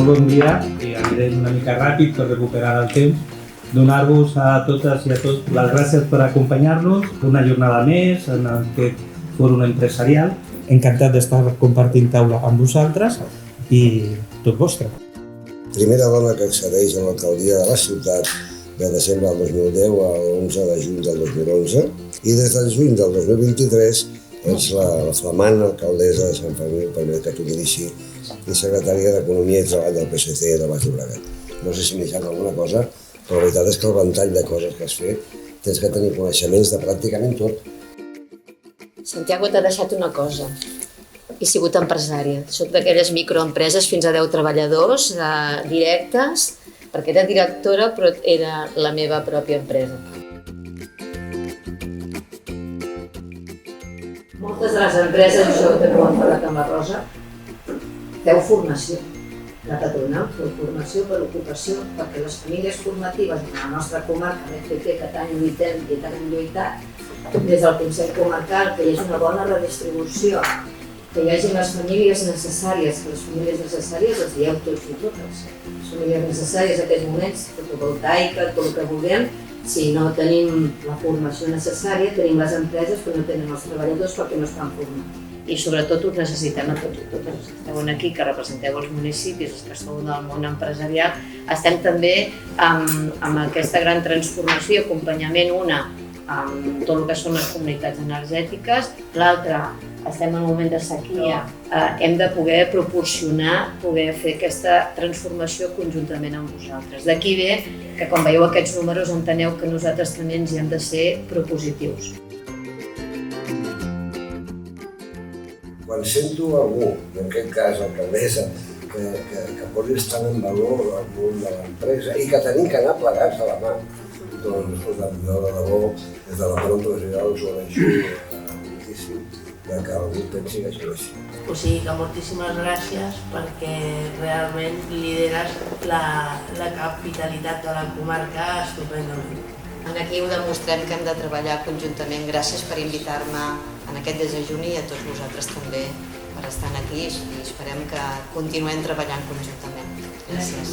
Molt bon dia, i aniré una mica ràpid per recuperar el temps. Donar-vos a totes i a tots les gràcies per acompanyar-nos una jornada més en aquest fòrum empresarial. Encantat d'estar compartint taula amb vosaltres i tot vostre. Primera dona que accedeix a l'alcaldia de la ciutat de desembre del 2010 a l'11 de juny del 2011 i des del juny del 2023 ets la flamant alcaldessa de Sant Feliu, permet que t'ho dirigeixi, i secretària d'Economia i Treball del PSC de Baix Llobregat. No sé si m'he deixat alguna cosa, però la veritat és que el ventall de coses que has fet tens que tenir coneixements de pràcticament tot. Santiago, t'ha deixat una cosa. He sigut empresària. Soc d'aquelles microempreses fins a 10 treballadors directes, perquè era directora, però era la meva pròpia empresa. Moltes de les empreses, això també ho hem parlat amb la Rosa, feu formació. La patronal feu formació per ocupació, perquè les famílies formatives de la nostra comarca, l'FP, que tant lluitem i tant hem lluitat, des del Consell Comarcal, que hi hagi una bona redistribució, que hi hagi les famílies necessàries, que les famílies necessàries les dieu tots i totes. Les famílies necessàries en aquests moments, fotovoltaica, tot el que vulguem, si no tenim la formació necessària, tenim les empreses que no tenen els treballadors perquè no estan formats. I sobretot us necessitem a tots i totes els que esteu aquí, que representeu els municipis, els que esteu del món empresarial. Estem també amb aquesta gran transformació i acompanyament, una amb tot el que són les comunitats energètiques, l'altra estem en un moment de sequia, hem de poder proporcionar, poder fer aquesta transformació conjuntament amb vosaltres. D'aquí ve que quan veieu aquests números enteneu que nosaltres també ens hi hem de ser propositius. Quan sento algú, i en aquest cas l'alcaldessa, que posis tant en valor el món de l'empresa i que tenim que anar plegats de la mà, doncs, jo de debò, des de la part empresarial us ho agraeixo moltíssim que algú pensi que això és així. O sigui que moltíssimes gràcies perquè realment lideres la capitalitat de la comarca estupendament. Aquí ho demostrem que hem de treballar conjuntament. Gràcies per invitar-me en aquest desajuni i a tots vosaltres també per estar aquí i esperem que continuem treballant conjuntament. Gràcies.